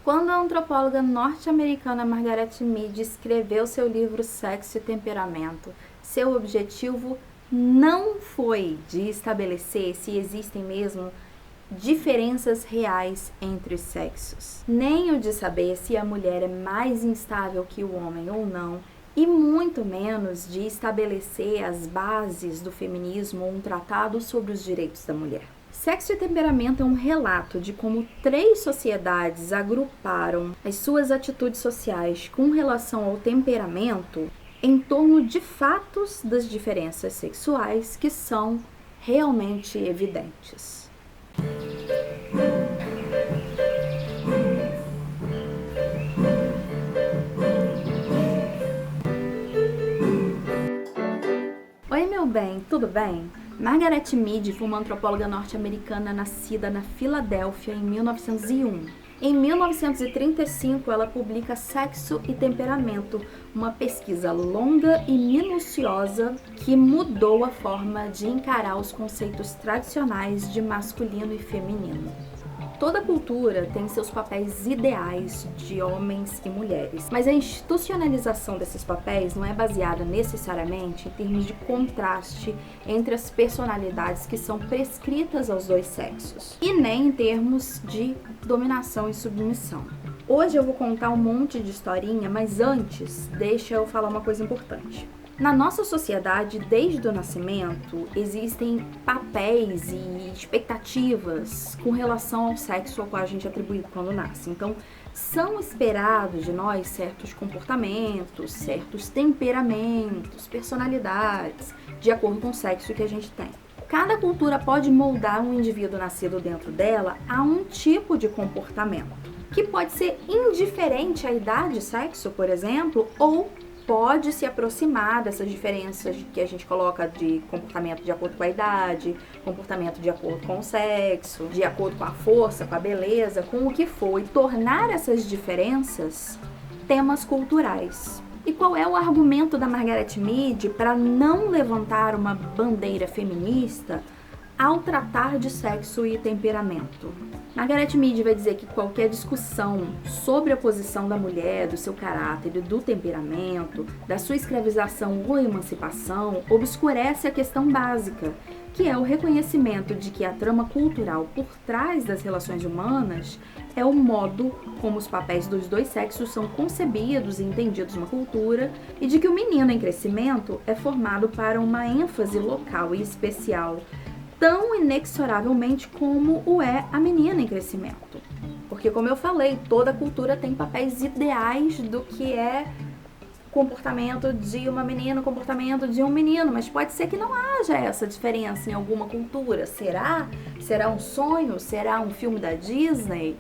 Quando a antropóloga norte-americana Margaret Mead escreveu seu livro Sexo e Temperamento, seu objetivo não foi de estabelecer se existem mesmo diferenças reais entre os sexos, nem o de saber se a mulher é mais instável que o homem ou não, e muito menos de estabelecer as bases do feminismo ou um tratado sobre os direitos da mulher. Sexo e Temperamento é um relato de como 3 sociedades agruparam as suas atitudes sociais com relação ao temperamento em torno de fatos das diferenças sexuais que são realmente evidentes. Oi, meu bem, tudo bem? Margaret Mead foi uma antropóloga norte-americana nascida na Filadélfia em 1901. Em 1935, ela publica Sexo e Temperamento, uma pesquisa longa e minuciosa que mudou a forma de encarar os conceitos tradicionais de masculino e feminino. Toda cultura tem seus papéis ideais de homens e mulheres, mas a institucionalização desses papéis não é baseada necessariamente em termos de contraste entre as personalidades que são prescritas aos 2 sexos, e nem em termos de dominação e submissão. Hoje eu vou contar um monte de historinha, mas antes, deixa eu falar uma coisa importante. Na nossa sociedade, desde o nascimento, existem papéis e expectativas com relação ao sexo ao qual a gente é atribuído quando nasce. Então, são esperados de nós certos comportamentos, certos temperamentos, personalidades, de acordo com o sexo que a gente tem. Cada cultura pode moldar um indivíduo nascido dentro dela a um tipo de comportamento, que pode ser indiferente à idade, sexo, por exemplo, ou pode se aproximar dessas diferenças que a gente coloca de comportamento de acordo com a idade, comportamento de acordo com o sexo, de acordo com a força, com a beleza, com o que for, e tornar essas diferenças temas culturais. E qual é o argumento da Margaret Mead para não levantar uma bandeira feminista ao tratar de sexo e temperamento? Margaret Mead vai dizer que qualquer discussão sobre a posição da mulher, do seu caráter e do temperamento, da sua escravização ou emancipação, obscurece a questão básica, que é o reconhecimento de que a trama cultural por trás das relações humanas é o modo como os papéis dos 2 sexos são concebidos e entendidos numa cultura, e de que o menino em crescimento é formado para uma ênfase local e especial, tão inexoravelmente como o é a menina em crescimento. Porque, como eu falei, toda cultura tem papéis ideais do que é comportamento de uma menina, comportamento de um menino, mas pode ser que não haja essa diferença em alguma cultura. Será? Será um sonho? Será um filme da Disney?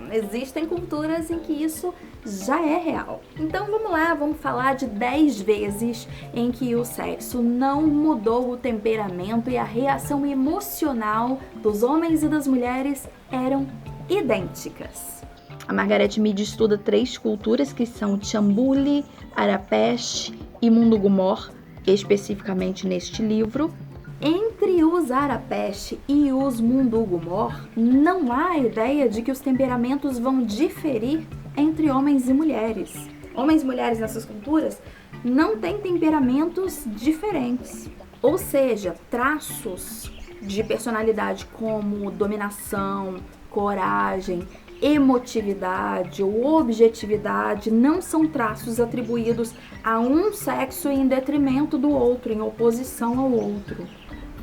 Existem culturas em que isso já é real. Então vamos lá, vamos falar de 10 vezes em que o sexo não mudou o temperamento e a reação emocional dos homens e das mulheres eram idênticas. A Margaret Mead estuda 3 culturas que são Chambuli, Arapesh e Mundugu-Mor, especificamente neste livro. Entre os Arapesh e os Mundugu-Mor, não há ideia de que os temperamentos vão diferir entre homens e mulheres. Homens e mulheres nessas culturas não têm temperamentos diferentes. Ou seja, traços de personalidade como dominação, coragem, emotividade ou objetividade não são traços atribuídos a um sexo em detrimento do outro, em oposição ao outro.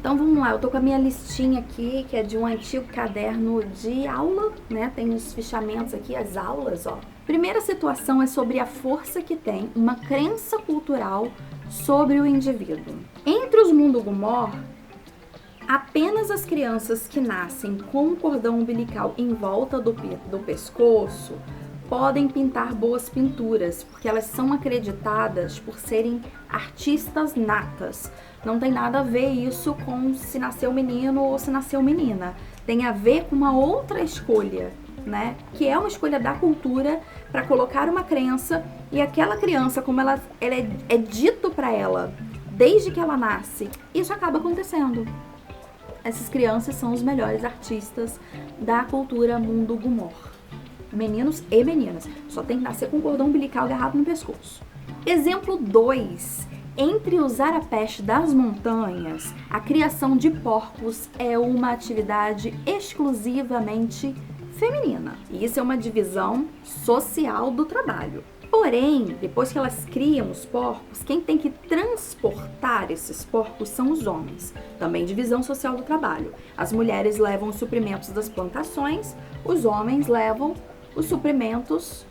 Então vamos lá, eu tô com a minha listinha aqui, que é de um antigo caderno de aula, né? Tem os fichamentos aqui, as aulas, ó. Primeira situação é sobre a força que tem uma crença cultural sobre o indivíduo. Entre os Mundugu-Mor, apenas as crianças que nascem com um cordão umbilical em volta do pescoço podem pintar boas pinturas, porque elas são acreditadas por serem artistas natas. Não tem nada a ver isso com se nasceu menino ou se nasceu menina. Tem a ver com uma outra escolha, né? Que é uma escolha da cultura para colocar uma crença, e aquela criança, como ela é dito para ela desde que ela nasce, isso acaba acontecendo. Essas crianças são os melhores artistas da cultura Mundugu-Mor. meninos e meninas. Só tem que nascer com o cordão umbilical agarrado no pescoço. Exemplo 2. Entre os Arapés das montanhas, a criação de porcos é uma atividade exclusivamente feminina. E isso é uma divisão social do trabalho. Porém, depois que elas criam os porcos, quem tem que transportar esses porcos são os homens. Também divisão social do trabalho. As mulheres levam os suprimentos das plantações, os homens levam os suprimentos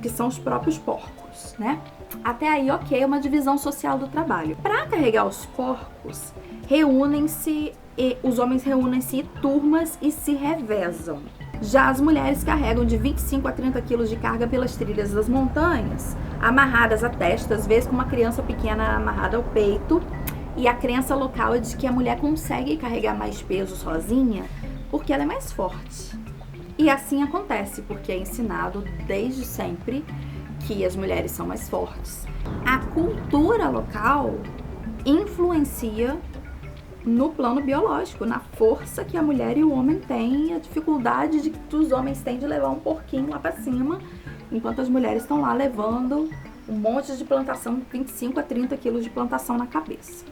que são os próprios porcos, né? Até aí, ok, é uma divisão social do trabalho. Para carregar os porcos, os homens reúnem-se em turmas e se revezam. Já as mulheres carregam de 25 a 30 quilos de carga pelas trilhas das montanhas, amarradas à testa, às vezes com uma criança pequena amarrada ao peito. E a crença local é de que a mulher consegue carregar mais peso sozinha porque ela é mais forte. E assim acontece, porque é ensinado desde sempre que as mulheres são mais fortes. A cultura local influencia no plano biológico, na força que a mulher e o homem têm, a dificuldade que os homens têm de levar um porquinho lá pra cima, enquanto as mulheres estão lá levando um monte de plantação, 25 a 30 quilos de plantação na cabeça.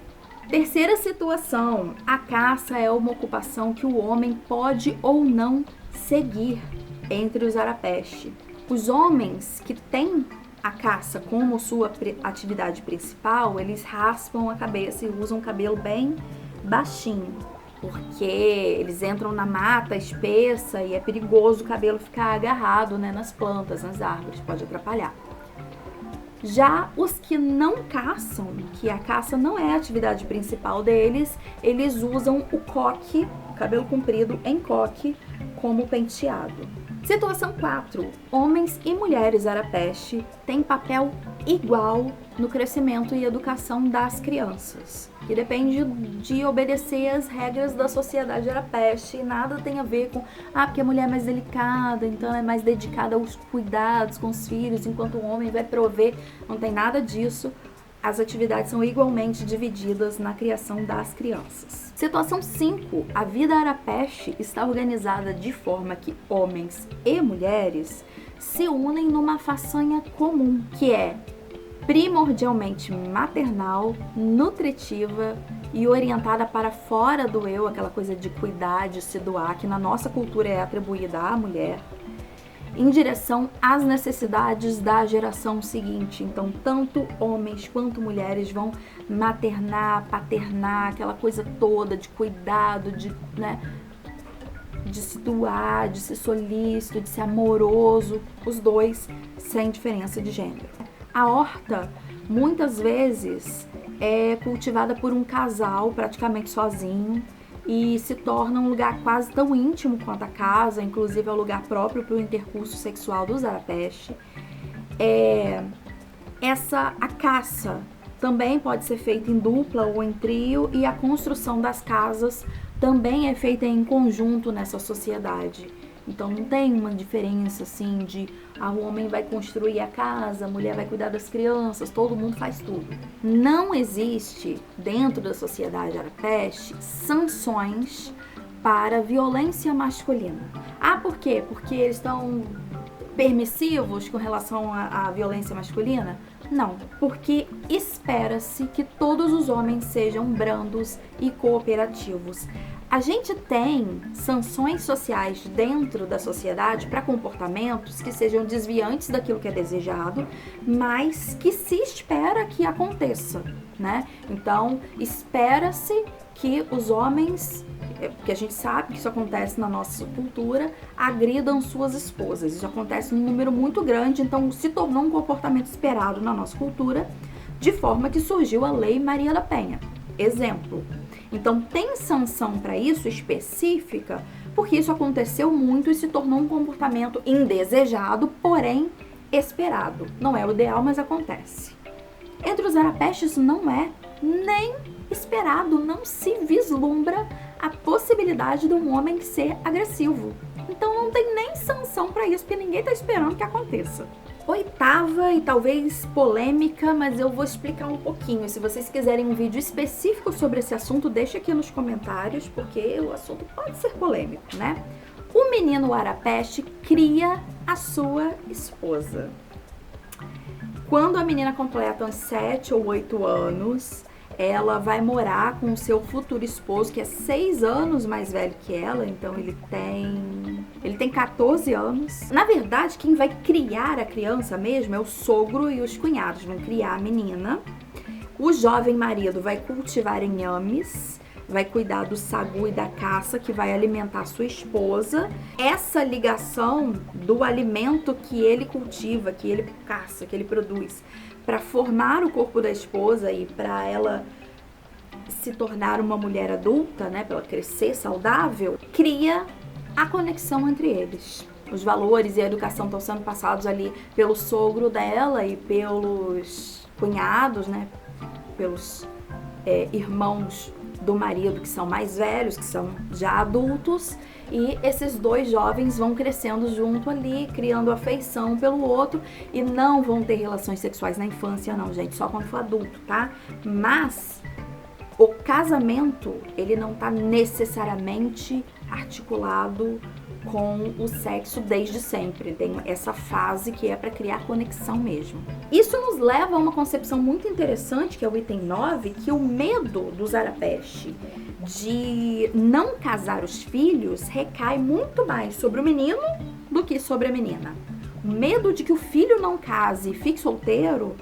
Terceira situação, a caça é uma ocupação que o homem pode ou não seguir entre os Arapés. Os homens que têm a caça como sua atividade principal, eles raspam a cabeça e usam o cabelo bem baixinho, porque eles entram na mata espessa e é perigoso o cabelo ficar agarrado, né, nas plantas, nas árvores, pode atrapalhar. Já os que não caçam, que a caça não é a atividade principal deles, eles usam o coque, o cabelo comprido em coque, como penteado. Situação 4. Homens e mulheres Arapés têm papel igual no crescimento e educação das crianças, que depende de obedecer às regras da sociedade Arapés. Nada tem a ver com, porque a mulher é mais delicada, então é mais dedicada aos cuidados com os filhos, enquanto o homem vai prover. Não tem nada disso. As atividades são igualmente divididas na criação das crianças. Situação 5. A vida Arapés está organizada de forma que homens e mulheres se unem numa façanha comum, que é primordialmente maternal, nutritiva e orientada para fora do eu, aquela coisa de cuidar, de se doar, que na nossa cultura é atribuída à mulher, em direção às necessidades da geração seguinte. Então, tanto homens quanto mulheres vão maternar, paternar, aquela coisa toda de cuidado, de se doar, de ser solícito, de ser amoroso, os dois sem diferença de gênero. A horta, muitas vezes, é cultivada por um casal praticamente sozinho, e se torna um lugar quase tão íntimo quanto a casa, inclusive é o lugar próprio para o intercurso sexual dos Arapés. A caça também pode ser feita em dupla ou em trio, e a construção das casas também é feita em conjunto nessa sociedade. Então não tem uma diferença assim de o homem vai construir a casa, a mulher vai cuidar das crianças, todo mundo faz tudo. Não existe dentro da sociedade Arapés sanções para violência masculina. Por quê? Porque eles estão permissivos com relação à violência masculina? Não, porque espera-se que todos os homens sejam brandos e cooperativos. A gente tem sanções sociais dentro da sociedade para comportamentos que sejam desviantes daquilo que é desejado, mas que se espera que aconteça, né? Então, espera-se que os homens, porque a gente sabe que isso acontece na nossa cultura, agridam suas esposas. Isso acontece num número muito grande, então se tornou um comportamento esperado na nossa cultura, de forma que surgiu a Lei Maria da Penha. Exemplo. Então tem sanção para isso específica, porque isso aconteceu muito e se tornou um comportamento indesejado, porém esperado. Não é o ideal, mas acontece. Entre os Arapés isso não é nem esperado, não se vislumbra a possibilidade de um homem ser agressivo. Então não tem nem sanção para isso, porque ninguém está esperando que aconteça. 8ª e talvez polêmica, mas eu vou explicar um pouquinho. Se vocês quiserem um vídeo específico sobre esse assunto, deixa aqui nos comentários, porque o assunto pode ser polêmico, né? O menino Arapeste cria a sua esposa. Quando a menina completa uns 7 ou 8 anos, ela vai morar com o seu futuro esposo, que é 6 anos mais velho que ela, então ele tem 14 anos. Na verdade, quem vai criar a criança mesmo é o sogro e os cunhados, vão criar a menina. O jovem marido vai cultivar inhames, vai cuidar do sagu e da caça, que vai alimentar sua esposa. Essa ligação do alimento que ele cultiva, que ele caça, que ele produz, para formar o corpo da esposa e para ela se tornar uma mulher adulta, né, para ela crescer saudável, cria a conexão entre eles. Os valores e a educação estão sendo passados ali pelo sogro dela e pelos cunhados, né, pelos irmãos do marido, que são mais velhos, que são já adultos, e esses dois jovens vão crescendo junto ali, criando afeição pelo outro, e não vão ter relações sexuais na infância não, gente, só quando for adulto, tá? Mas o casamento, ele não tá necessariamente articulado com o sexo desde sempre. Tem essa fase que é para criar conexão mesmo. Isso nos leva a uma concepção muito interessante, que é o item 9, que o medo do Zarapeste de não casar os filhos recai muito mais sobre o menino do que sobre a menina. O medo de que o filho não case e fique solteiro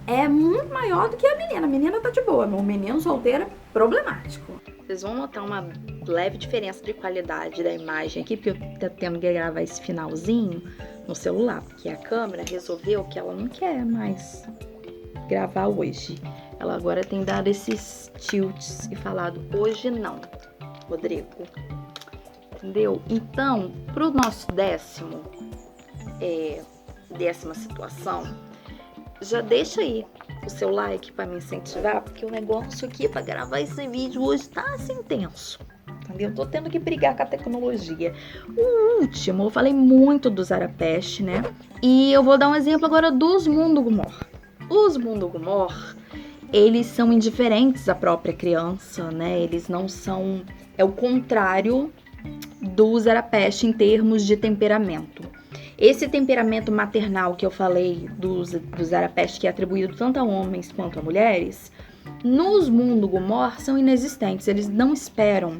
é muito maior do que a menina. A menina tá de boa, mas o menino solteiro é problemático. Vocês vão notar uma leve diferença de qualidade da imagem aqui, porque eu tô tendo que gravar esse finalzinho no celular, porque a câmera resolveu que ela não quer mais gravar hoje. Ela agora tem dado esses tilts e falado, hoje não, Rodrigo. Entendeu? Então, pro nosso décima situação, já deixa aí o seu like para me incentivar, porque o negócio aqui para gravar esse vídeo hoje tá assim tenso, entendeu? Tô tendo que brigar com a tecnologia. O último, eu falei muito do Zarapeste, né? E eu vou dar um exemplo agora dos Mundugumor. Os Mundugumor, eles são indiferentes à própria criança, né? Eles não são... É o contrário do Zarapeste em termos de temperamento. Esse temperamento maternal que eu falei do Zarapeste, que é atribuído tanto a homens quanto a mulheres, nos Mundugumor são inexistentes. Eles não esperam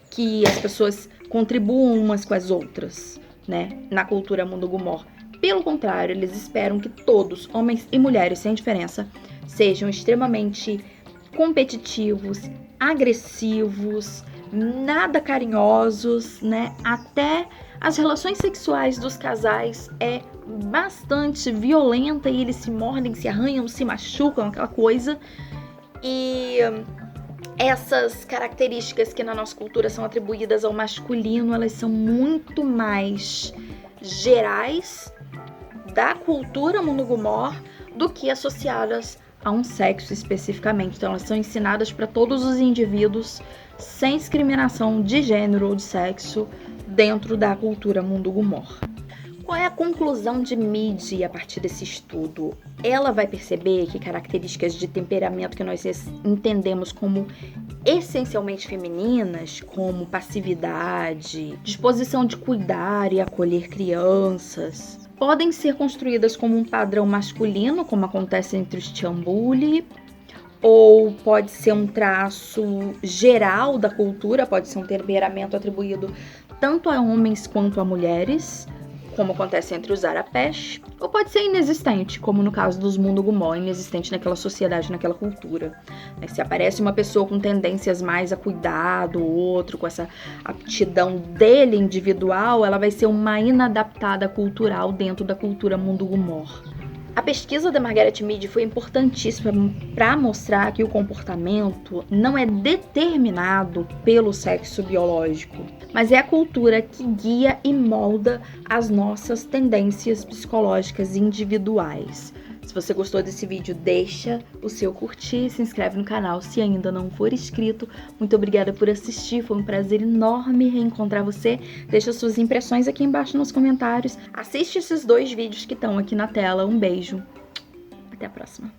que as pessoas contribuam umas com as outras, né, na cultura Mundugumor. Pelo contrário, eles esperam que todos, homens e mulheres, sem diferença, sejam extremamente competitivos, agressivos, nada carinhosos, né, até... As relações sexuais dos casais é bastante violenta e eles se mordem, se arranham, se machucam, aquela coisa. E essas características que na nossa cultura são atribuídas ao masculino, elas são muito mais gerais da cultura Mundugumor do que associadas a um sexo especificamente. Então elas são ensinadas para todos os indivíduos sem discriminação de gênero ou de sexo dentro da cultura Mundugumor. Qual é a conclusão de Meade a partir desse estudo? Ela vai perceber que características de temperamento que nós entendemos como essencialmente femininas, como passividade, disposição de cuidar e acolher crianças, podem ser construídas como um padrão masculino, como acontece entre os Tchambuli, ou pode ser um traço geral da cultura, pode ser um temperamento atribuído tanto a homens quanto a mulheres, como acontece entre os Zarapeste, ou pode ser inexistente, como no caso dos Mundugumor, inexistente naquela sociedade, naquela cultura. Se aparece uma pessoa com tendências mais a cuidar do outro, com essa aptidão dele individual, ela vai ser uma inadaptada cultural dentro da cultura Mundugumor. A pesquisa da Margaret Meade foi importantíssima para mostrar que o comportamento não é determinado pelo sexo biológico, mas é a cultura que guia e molda as nossas tendências psicológicas individuais. Se você gostou desse vídeo, deixa o seu curtir, se inscreve no canal se ainda não for inscrito. Muito obrigada por assistir, foi um prazer enorme reencontrar você. Deixa suas impressões aqui embaixo nos comentários. Assiste esses 2 vídeos que estão aqui na tela. Um beijo, até a próxima.